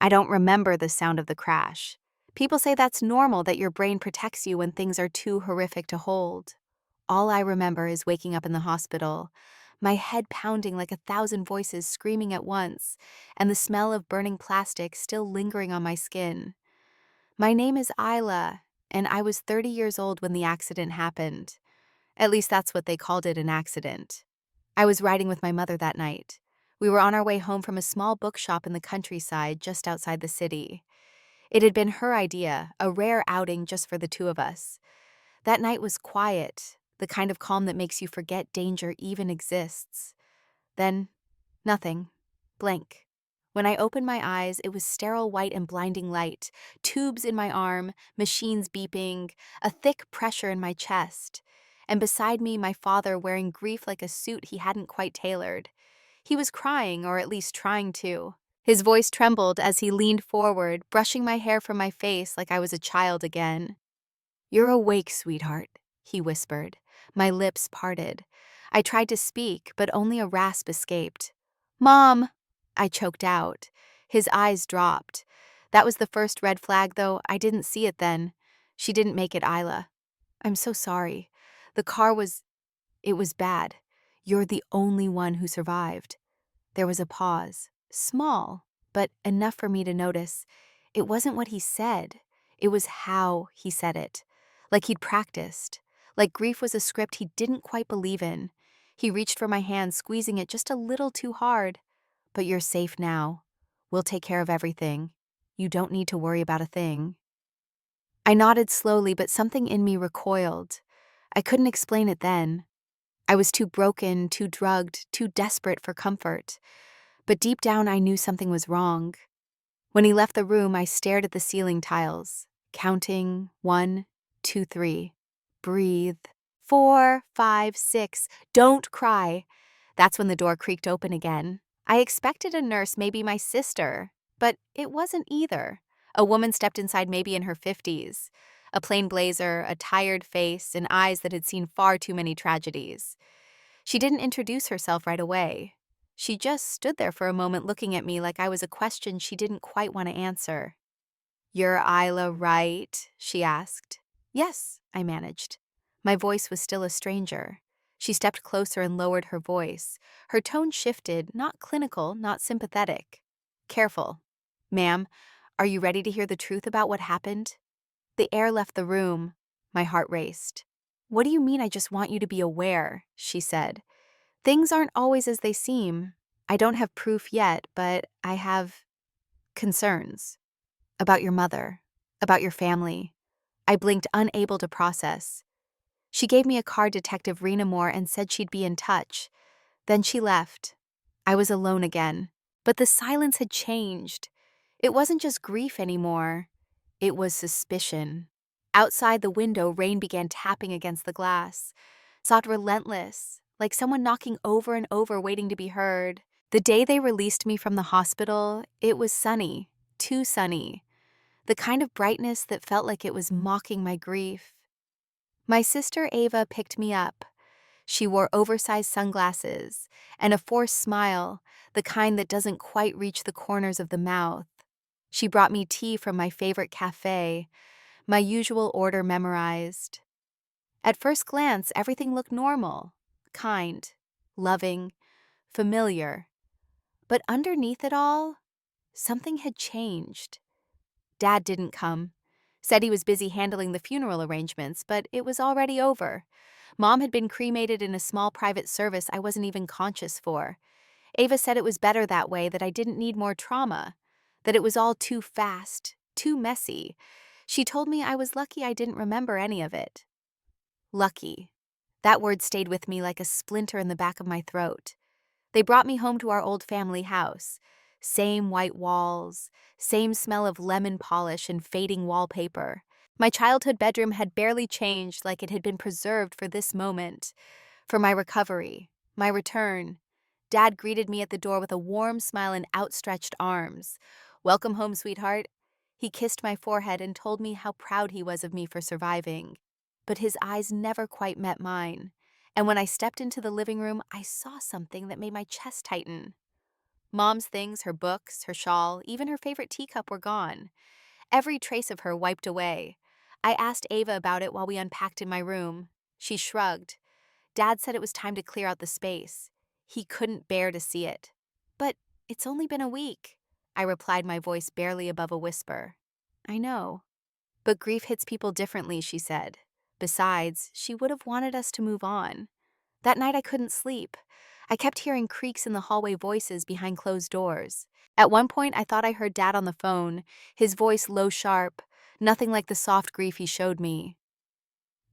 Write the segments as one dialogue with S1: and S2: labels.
S1: I don't remember the sound of the crash. People say that's normal, that your brain protects you when things are too horrific to hold. All I remember is waking up in the hospital, my head pounding like 1,000 voices screaming at once, and the smell of burning plastic still lingering on my skin. My name is Isla, and I was 30 years old when the accident happened. At least that's what they called it, an accident. I was riding with my mother that night. We were on our way home from a small bookshop in the countryside just outside the city. It had been her idea, a rare outing just for the two of us. That night was quiet, the kind of calm that makes you forget danger even exists. Then, nothing. Blank. When I opened my eyes, it was sterile white and blinding light, tubes in my arm, machines beeping, a thick pressure in my chest. And beside me, my father wearing grief like a suit he hadn't quite tailored. He was crying, or at least trying to. His voice trembled as he leaned forward, brushing my hair from my face like I was a child again. "You're awake, sweetheart," he whispered. My lips parted. I tried to speak, but only a rasp escaped. "Mom!" I choked out. His eyes dropped. That was the first red flag, though I didn't see it then. She didn't make it, Isla. "I'm so sorry. The car was... it was bad. You're the only one who survived." There was a pause. Small, but enough for me to notice. It wasn't what he said. It was how he said it. Like he'd practiced. Like grief was a script he didn't quite believe in. He reached for my hand, squeezing it just a little too hard. "But you're safe now. We'll take care of everything. You don't need to worry about a thing." I nodded slowly, but something in me recoiled. I couldn't explain it then. I was too broken, too drugged, too desperate for comfort. But deep down, I knew something was wrong. When he left the room, I stared at the ceiling tiles, counting 1, 2, 3. Breathe. 4, 5, 6. Don't cry. That's when the door creaked open again. I expected a nurse, maybe my sister, but it wasn't either. A woman stepped inside, maybe in her 50s. A plain blazer, a tired face, and eyes that had seen far too many tragedies. She didn't introduce herself right away. She just stood there for a moment looking at me like I was a question she didn't quite want to answer. "You're Isla, right?" she asked. "Yes," I managed. My voice was still a stranger. She stepped closer and lowered her voice. Her tone shifted, not clinical, not sympathetic. "Careful. Ma'am, are you ready to hear the truth about what happened?" The air left the room. My heart raced. "What do you mean I just want you to be aware?" she said. "Things aren't always as they seem. I don't have proof yet, but I have concerns. About your mother. About your family." I blinked, unable to process. She gave me a card, Detective Rena Moore, and said she'd be in touch. Then she left. I was alone again. But the silence had changed. It wasn't just grief anymore. It was suspicion. Outside the window, rain began tapping against the glass. Sobbed relentless, like someone knocking over and over, waiting to be heard. The day they released me from the hospital, it was sunny. Too sunny. The kind of brightness that felt like it was mocking my grief. My sister Ava picked me up. She wore oversized sunglasses and a forced smile, the kind that doesn't quite reach the corners of the mouth. She brought me tea from my favorite cafe, my usual order memorized. At first glance, everything looked normal, kind, loving, familiar. But underneath it all, something had changed. Dad didn't come. Said he was busy handling the funeral arrangements, but it was already over. Mom had been cremated in a small private service I wasn't even conscious for. Ava said it was better that way, that I didn't need more trauma, that it was all too fast, too messy. She told me I was lucky I didn't remember any of it. Lucky. That word stayed with me like a splinter in the back of my throat. They brought me home to our old family house. Same white walls, same smell of lemon polish and fading wallpaper. My childhood bedroom had barely changed, like it had been preserved for this moment, for my recovery, my return. Dad greeted me at the door with a warm smile and outstretched arms. "Welcome home, sweetheart." He kissed my forehead and told me how proud he was of me for surviving. But his eyes never quite met mine. And when I stepped into the living room, I saw something that made my chest tighten. Mom's things, her books, her shawl, even her favorite teacup were gone. Every trace of her wiped away. I asked Ava about it while we unpacked in my room. She shrugged. Dad said it was time to clear out the space. He couldn't bear to see it. But it's only been a week, I replied, my voice barely above a whisper. I know. But grief hits people differently, she said. Besides, she would have wanted us to move on. That night I couldn't sleep. I kept hearing creaks in the hallway, voices behind closed doors. At one point, I thought I heard Dad on the phone, his voice low sharp, nothing like the soft grief he showed me.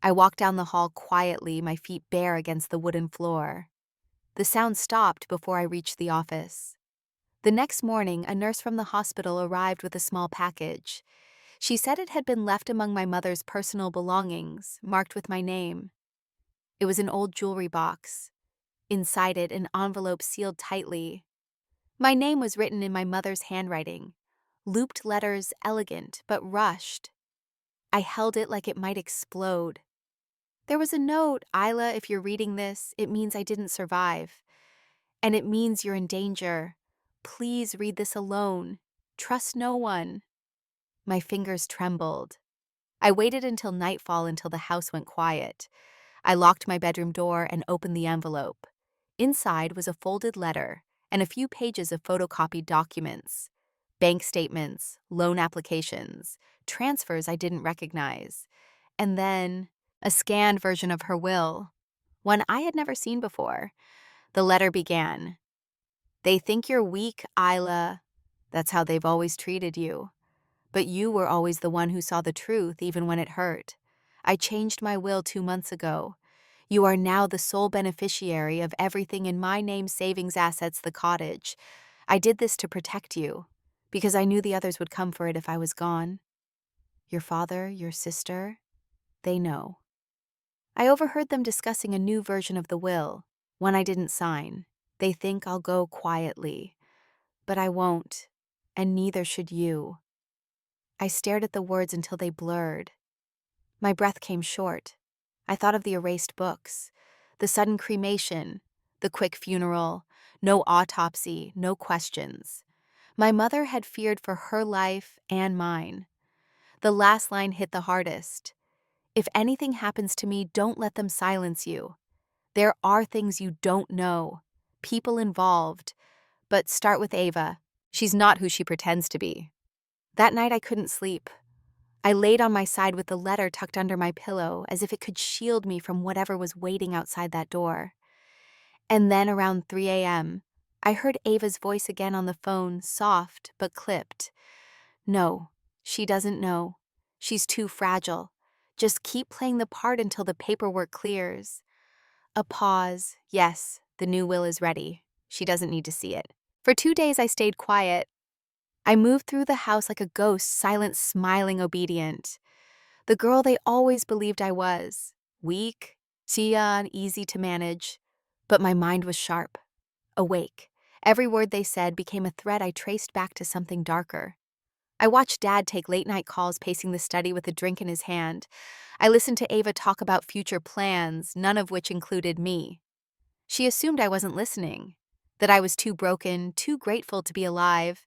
S1: I walked down the hall quietly, my feet bare against the wooden floor. The sound stopped before I reached the office. The next morning, a nurse from the hospital arrived with a small package. She said it had been left among my mother's personal belongings, marked with my name. It was an old jewelry box. Inside it, an envelope sealed tightly. My name was written in my mother's handwriting, looped letters, elegant but rushed. I held it like it might explode. There was a note: Isla, if you're reading this, it means I didn't survive. And it means you're in danger. Please read this alone. Trust no one. My fingers trembled. I waited until nightfall, until the house went quiet. I locked my bedroom door and opened the envelope. Inside was a folded letter and a few pages of photocopied documents. Bank statements, loan applications, transfers I didn't recognize. And then a scanned version of her will, one I had never seen before. The letter began, "They think you're weak, Isla. That's how they've always treated you. But you were always the one who saw the truth, even when it hurt. I changed my will 2 months ago. You are now the sole beneficiary of everything in my name, savings, assets, the cottage. I did this to protect you, because I knew the others would come for it if I was gone. Your father, your sister, they know." I overheard them discussing a new version of the will, one I didn't sign. They think I'll go quietly. But I won't, and neither should you. I stared at the words until they blurred. My breath came short. I thought of the erased books, the sudden cremation, the quick funeral, no autopsy, no questions. My mother had feared for her life and mine. The last line hit the hardest. If anything happens to me, don't let them silence you. There are things you don't know, people involved. But start with Ava. She's not who she pretends to be. That night I couldn't sleep. I laid on my side with the letter tucked under my pillow, as if it could shield me from whatever was waiting outside that door. And then around 3 a.m., I heard Ava's voice again on the phone, soft but clipped. "No, she doesn't know. She's too fragile. Just keep playing the part until the paperwork clears." A pause. "Yes, the new will is ready. She doesn't need to see it." For 2 days I stayed quiet. I moved through the house like a ghost, silent, smiling, obedient. The girl they always believed I was. Weak, and easy to manage. But my mind was sharp, awake. Every word they said became a thread I traced back to something darker. I watched Dad take late-night calls, pacing the study with a drink in his hand. I listened to Ava talk about future plans, none of which included me. She assumed I wasn't listening, that I was too broken, too grateful to be alive.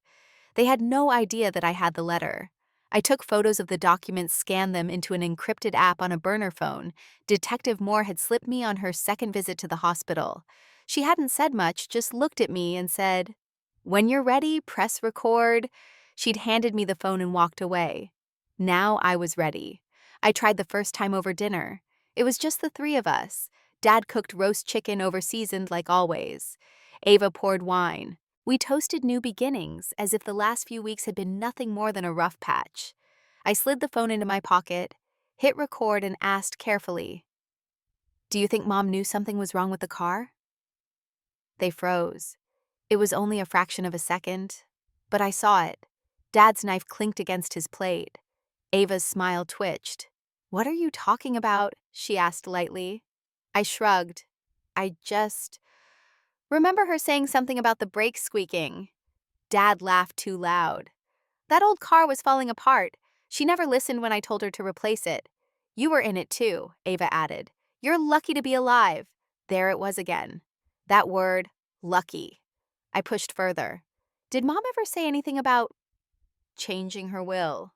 S1: They had no idea that I had the letter. I took photos of the documents, scanned them into an encrypted app on a burner phone. Detective Moore had slipped me on her second visit to the hospital. She hadn't said much, just looked at me and said, "When you're ready, press record." She'd handed me the phone and walked away. Now I was ready. I tried the first time over dinner. It was just the three of us. Dad cooked roast chicken, over-seasoned like always. Ava poured wine. We toasted new beginnings, as if the last few weeks had been nothing more than a rough patch. I slid the phone into my pocket, hit record, and asked carefully, "Do you think Mom knew something was wrong with the car?" They froze. It was only a fraction of a second, but I saw it. Dad's knife clinked against his plate. Ava's smile twitched. "What are you talking about?" she asked lightly. I shrugged. I just remember her saying something about the brakes squeaking. Dad laughed too loud. "That old car was falling apart. She never listened when I told her to replace it." "You were in it too," Ava added. "You're lucky to be alive." There it was again. That word, lucky. I pushed further. Did Mom ever say anything about changing her will?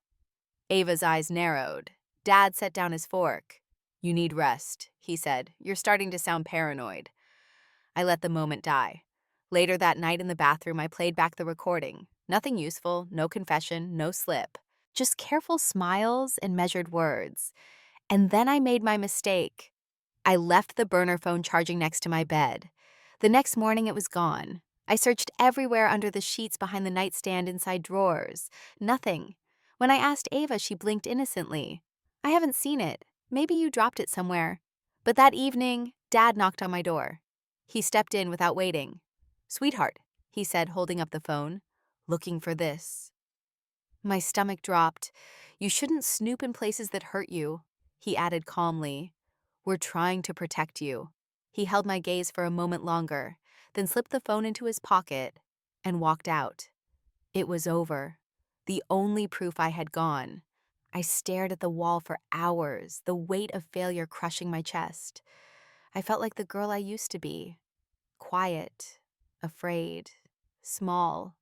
S1: Ava's eyes narrowed. Dad set down his fork. You need rest, he said. You're starting to sound paranoid. I let the moment die. Later that night in the bathroom, I played back the recording. Nothing useful, no confession, no slip. Just careful smiles and measured words. And then I made my mistake. I left the burner phone charging next to my bed. The next morning, it was gone. I searched everywhere under the sheets, behind the nightstand, inside drawers. Nothing. When I asked Ava, she blinked innocently. I haven't seen it. Maybe you dropped it somewhere. But that evening, Dad knocked on my door. He stepped in without waiting. Sweetheart, he said, holding up the phone. Looking for this. My stomach dropped. You shouldn't snoop in places that hurt you, he added calmly. We're trying to protect you. He held my gaze for a moment longer, then slipped the phone into his pocket and walked out. It was over. The only proof I had gone. I stared at the wall for hours, the weight of failure crushing my chest. I felt like the girl I used to be. Quiet, afraid, small.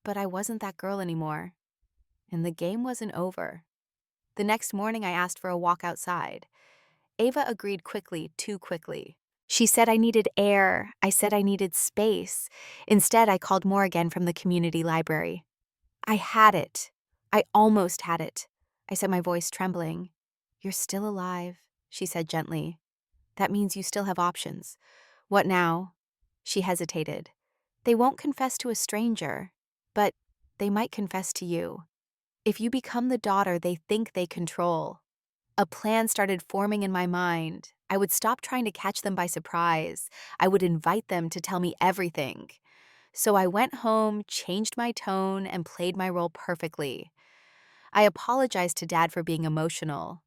S1: But I wasn't that girl anymore. And the game wasn't over. The next morning, I asked for a walk outside. Ava agreed quickly, too quickly. She said I needed air. I said I needed space. Instead, I called Morgan from the community library. I had it. I almost had it. I said, my voice trembling. You're still alive, she said gently. That means you still have options. What now? She hesitated. They won't confess to a stranger, but they might confess to you. If you become the daughter they think they control. A plan started forming in my mind. I would stop trying to catch them by surprise. I would invite them to tell me everything. So I went home, changed my tone, and played my role perfectly. I apologized to Dad for being emotional.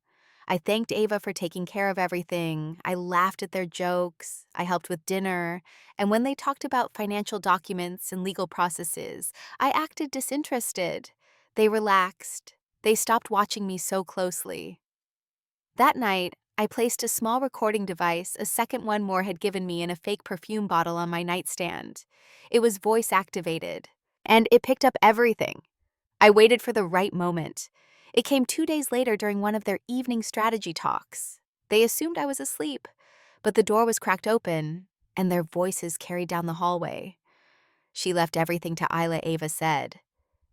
S1: I thanked Ava for taking care of everything. I laughed at their jokes. I helped with dinner. And when they talked about financial documents and legal processes, I acted disinterested. They relaxed. They stopped watching me so closely. That night, I placed a small recording device, a second one Moore had given me, in a fake perfume bottle on my nightstand. It was voice-activated, and it picked up everything. I waited for the right moment. It came 2 days later during one of their evening strategy talks. They assumed I was asleep, but the door was cracked open, and their voices carried down the hallway. She left everything to Isla, Ava said.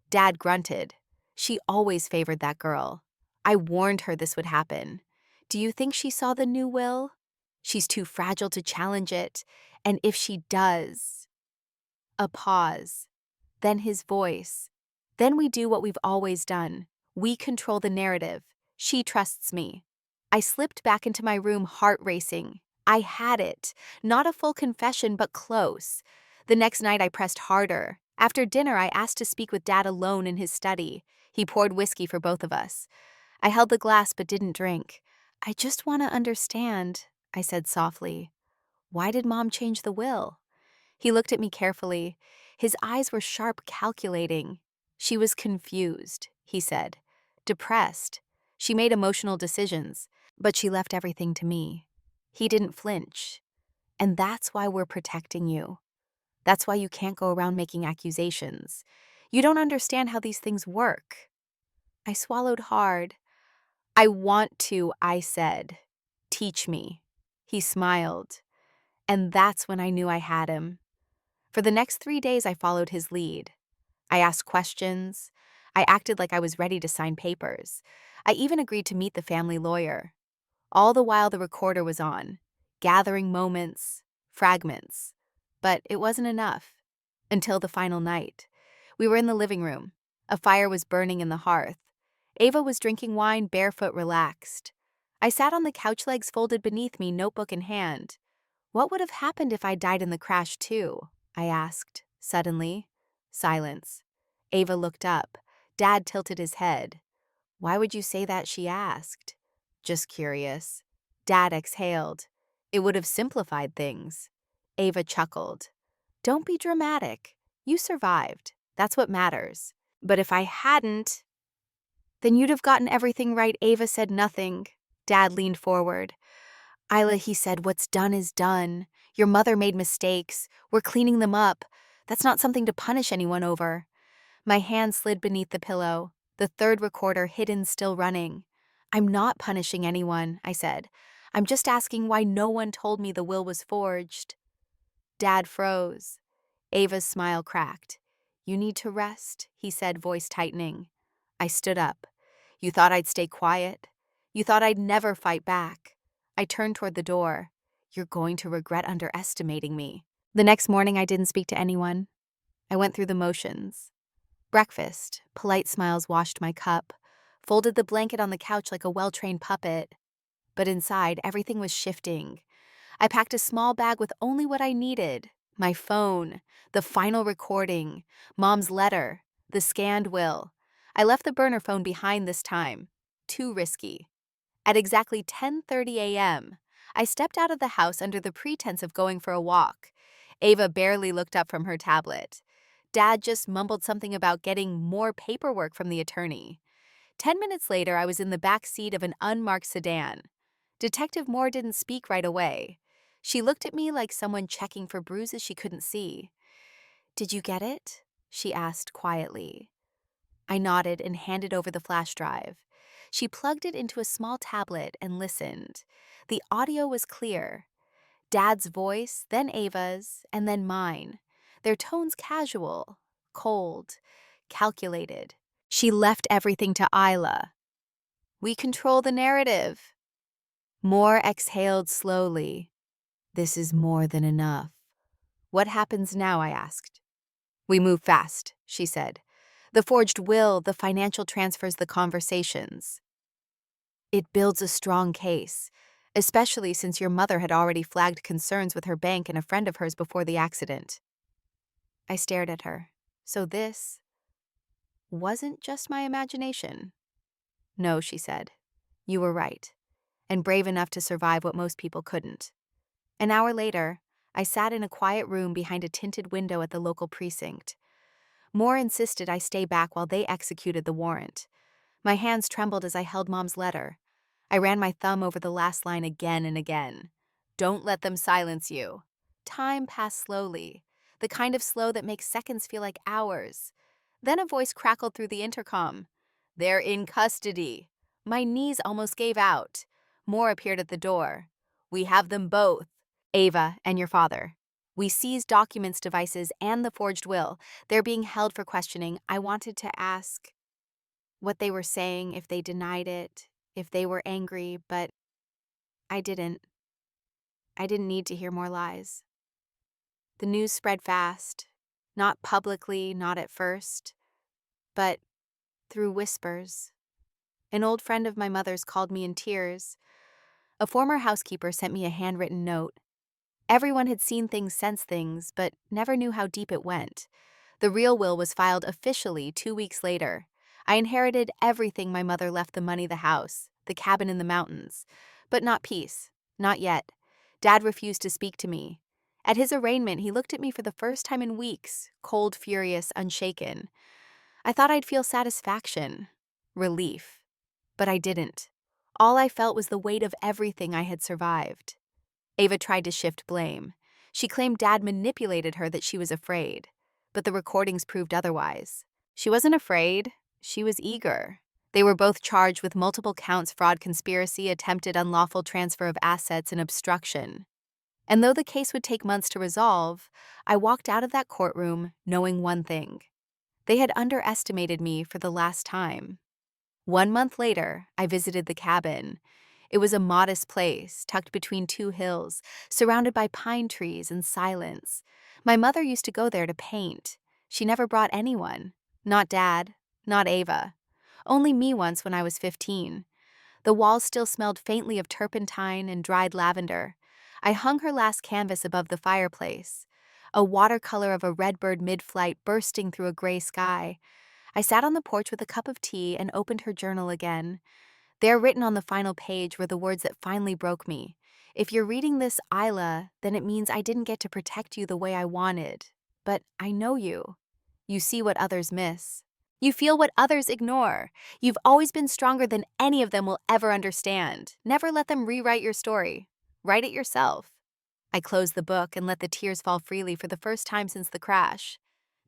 S1: Dad grunted. She always favored that girl. I warned her this would happen. Do you think she saw the new will? She's too fragile to challenge it. And if she does... A pause. Then his voice. Then we do what we've always done. We control the narrative. She trusts me. I slipped back into my room, heart racing. I had it. Not a full confession, but close. The next night I pressed harder. After dinner, I asked to speak with Dad alone in his study. He poured whiskey for both of us. I held the glass but didn't drink. I just want to understand, I said softly. Why did Mom change the will? He looked at me carefully. His eyes were sharp, calculating. She was confused, he said. Depressed. She made emotional decisions, but she left everything to me. He didn't flinch. And that's why we're protecting you. That's why you can't go around making accusations. You don't understand how these things work. I swallowed hard. I want to, I said. Teach me. He smiled. And that's when I knew I had him. For the next 3 days, I followed his lead. I asked questions. I acted like I was ready to sign papers. I even agreed to meet the family lawyer. All the while the recorder was on, gathering moments, fragments. But it wasn't enough. Until the final night. We were in the living room. A fire was burning in the hearth. Ava was drinking wine, barefoot, relaxed. I sat on the couch, legs folded beneath me, notebook in hand. What would have happened if I died in the crash too? I asked, suddenly. Silence. Ava looked up. Dad tilted his head. Why would you say that? She asked. Just curious. Dad exhaled. It would have simplified things. Ava chuckled. Don't be dramatic. You survived. That's what matters. But if I hadn't... Then you'd have gotten everything right. Ava said nothing. Dad leaned forward. Isla, he said, what's done is done. Your mother made mistakes. We're cleaning them up. That's not something to punish anyone over. My hand slid beneath the pillow, the third recorder hidden still running. I'm not punishing anyone, I said. I'm just asking why no one told me the will was forged. Dad froze. Ava's smile cracked. You need to rest, he said, voice tightening. I stood up. You thought I'd stay quiet? You thought I'd never fight back? I turned toward the door. You're going to regret underestimating me. The next morning, I didn't speak to anyone. I went through the motions. Breakfast, polite smiles washed my cup, folded the blanket on the couch like a well-trained puppet. But inside, everything was shifting. I packed a small bag with only what I needed: my phone, the final recording, Mom's letter, the scanned will. I left the burner phone behind this time. Too risky. At exactly 10:30 a.m., I stepped out of the house under the pretense of going for a walk. Ava barely looked up from her tablet. Dad just mumbled something about getting more paperwork from the attorney. 10 minutes later, I was in the back seat of an unmarked sedan. Detective Moore didn't speak right away. She looked at me like someone checking for bruises she couldn't see. Did you get it? She asked quietly. I nodded and handed over the flash drive. She plugged it into a small tablet and listened. The audio was clear. Dad's voice, then Ava's, and then mine. Their tones casual, cold, calculated. She left everything to Isla. We control the narrative. Moore exhaled slowly. This is more than enough. What happens now? I asked. We move fast, she said. The forged will, the financial transfers, the conversations. It builds a strong case, especially since your mother had already flagged concerns with her bank and a friend of hers before the accident. I stared at her. So this wasn't just my imagination. No, she said. You were right, and brave enough to survive what most people couldn't. An hour later, I sat in a quiet room behind a tinted window at the local precinct. Moore insisted I stay back while they executed the warrant. My hands trembled as I held Mom's letter. I ran my thumb over the last line again and again. Don't let them silence you. Time passed slowly, the kind of slow that makes seconds feel like hours. Then a voice crackled through the intercom. They're in custody. My knees almost gave out. Moore appeared at the door. We have them both. Ava and your father. We seized documents, devices, and the forged will. They're being held for questioning. I wanted to ask what they were saying, if they denied it, if they were angry, but I didn't. I didn't need to hear more lies. The news spread fast, not publicly, not at first, but through whispers. An old friend of my mother's called me in tears. A former housekeeper sent me a handwritten note. Everyone had seen things, sensed things, but never knew how deep it went. The real will was filed officially 2 weeks later. I inherited everything my mother left: the money, the house, the cabin in the mountains. But not peace. Not yet. Dad refused to speak to me. At his arraignment, he looked at me for the first time in weeks, cold, furious, unshaken. I thought I'd feel satisfaction, relief. But I didn't. All I felt was the weight of everything I had survived. Ava tried to shift blame. She claimed Dad manipulated her, that she was afraid. But the recordings proved otherwise. She wasn't afraid. She was eager. They were both charged with multiple counts: fraud, conspiracy, attempted unlawful transfer of assets, and obstruction. And though the case would take months to resolve, I walked out of that courtroom knowing one thing. They had underestimated me for the last time. 1 month later, I visited the cabin. It was a modest place, tucked between 2 hills, surrounded by pine trees and silence. My mother used to go there to paint. She never brought anyone. Not Dad, not Ava. Only me once when I was 15. The walls still smelled faintly of turpentine and dried lavender. I hung her last canvas above the fireplace, a watercolor of a redbird mid-flight bursting through a gray sky. I sat on the porch with a cup of tea and opened her journal again. There, written on the final page, were the words that finally broke me. If you're reading this, Isla, then it means I didn't get to protect you the way I wanted. But I know you. You see what others miss. You feel what others ignore. You've always been stronger than any of them will ever understand. Never let them rewrite your story. Write it yourself. I closed the book and let the tears fall freely for the first time since the crash.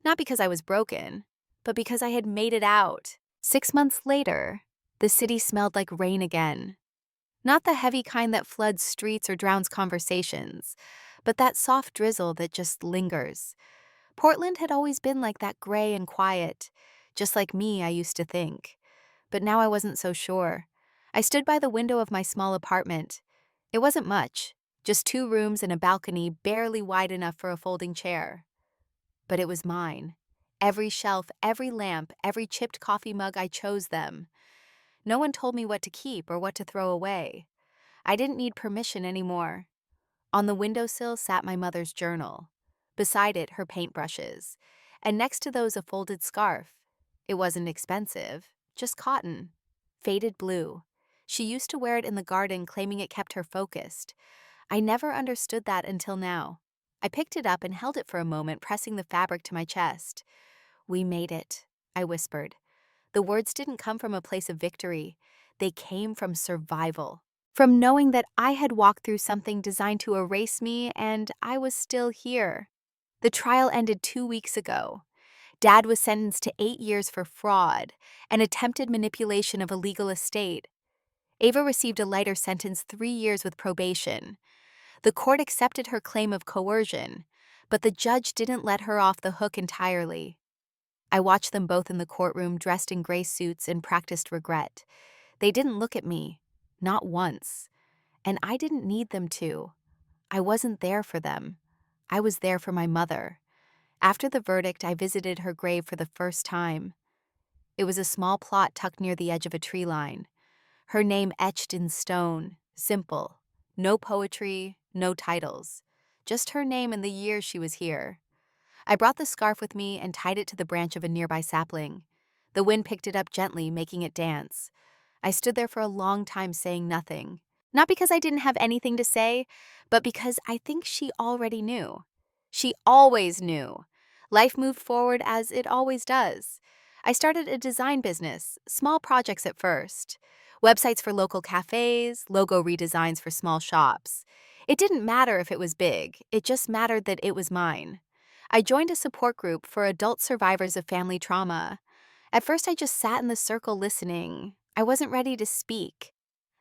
S1: Not because I was broken, but because I had made it out. 6 months later, the city smelled like rain again. Not the heavy kind that floods streets or drowns conversations, but that soft drizzle that just lingers. Portland had always been like that, gray and quiet, just like me, I used to think. But now I wasn't so sure. I stood by the window of my small apartment. It wasn't much, just 2 rooms and a balcony barely wide enough for a folding chair. But it was mine. Every shelf, every lamp, every chipped coffee mug, I chose them. No one told me what to keep or what to throw away. I didn't need permission anymore. On the windowsill sat my mother's journal. Beside it, her paintbrushes. And next to those, a folded scarf. It wasn't expensive, just cotton. Faded blue. She used to wear it in the garden, claiming it kept her focused. I never understood that until now. I picked it up and held it for a moment, pressing the fabric to my chest. "We made it," I whispered. The words didn't come from a place of victory. They came from survival. From knowing that I had walked through something designed to erase me and I was still here. The trial ended 2 weeks ago. Dad was sentenced to 8 years for fraud and attempted manipulation of a legal estate. Ava received a lighter sentence, 3 years with probation. The court accepted her claim of coercion, but the judge didn't let her off the hook entirely. I watched them both in the courtroom, dressed in gray suits, and practiced regret. They didn't look at me, not once. And I didn't need them to. I wasn't there for them. I was there for my mother. After the verdict, I visited her grave for the first time. It was a small plot tucked near the edge of a tree line. Her name etched in stone, simple. No poetry, no titles. Just her name and the year she was here. I brought the scarf with me and tied it to the branch of a nearby sapling. The wind picked it up gently, making it dance. I stood there for a long time saying nothing. Not because I didn't have anything to say, but because I think she already knew. She always knew. Life moved forward as it always does. I started a design business, small projects at first. Websites for local cafes, logo redesigns for small shops. It didn't matter if it was big, it just mattered that it was mine. I joined a support group for adult survivors of family trauma. At first, I just sat in the circle listening. I wasn't ready to speak.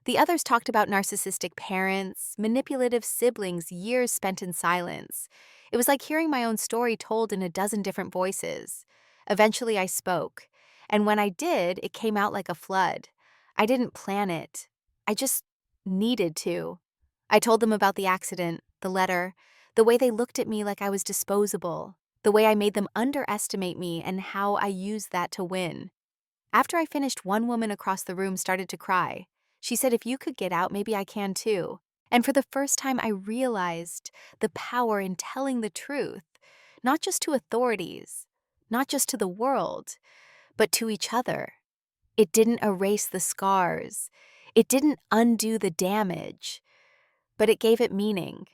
S1: The others talked about narcissistic parents, manipulative siblings, years spent in silence. It was like hearing my own story told in a dozen different voices. Eventually, I spoke. And when I did, it came out like a flood. I didn't plan it. I just needed to. I told them about the accident, the letter, the way they looked at me like I was disposable, the way I made them underestimate me, and how I used that to win. After I finished, one woman across the room started to cry. She said, "If you could get out, maybe I can too." And for the first time, I realized the power in telling the truth, not just to authorities, not just to the world, but to each other. It didn't erase the scars. It didn't undo the damage, but it gave it meaning.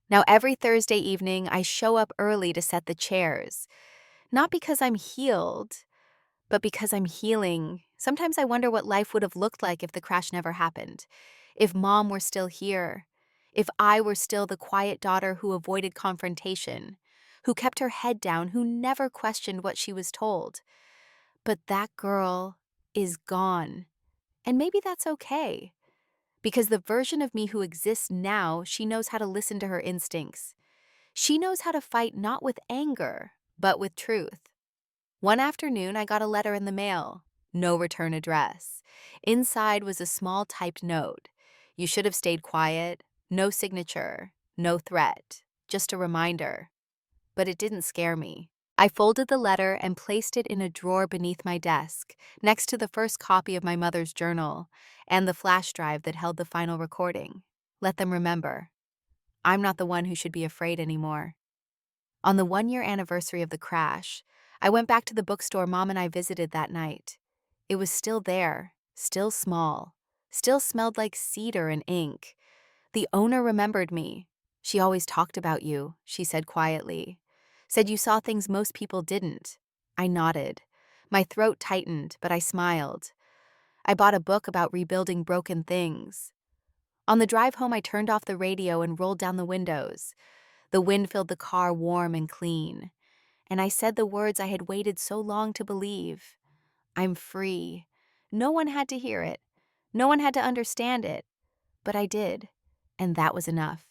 S1: Now, every Thursday evening, I show up early to set the chairs. Not because I'm healed, but because I'm healing. Sometimes I wonder what life would have looked like if the crash never happened. If Mom were still here. If I were still the quiet daughter who avoided confrontation, who kept her head down, who never questioned what she was told. But that girl is gone. And maybe that's okay. Because the version of me who exists now, she knows how to listen to her instincts. She knows how to fight not with anger, but with truth. One afternoon, I got a letter in the mail. No return address. Inside was a small typed note. "You should have stayed quiet." No signature. No threat. Just a reminder. But it didn't scare me. I folded the letter and placed it in a drawer beneath my desk, next to the first copy of my mother's journal and the flash drive that held the final recording. Let them remember. I'm not the one who should be afraid anymore. On the 1-year anniversary of the crash, I went back to the bookstore Mom and I visited that night. It was still there, still small, still smelled like cedar and ink. The owner remembered me. "She always talked about you," she said quietly. "Said you saw things most people didn't." I nodded. My throat tightened, but I smiled. I bought a book about rebuilding broken things. On the drive home, I turned off the radio and rolled down the windows. The wind filled the car warm and clean. and I said the words I had waited so long to believe. I'm free. No one had to hear it. No one had to understand it. But I did, and that was enough.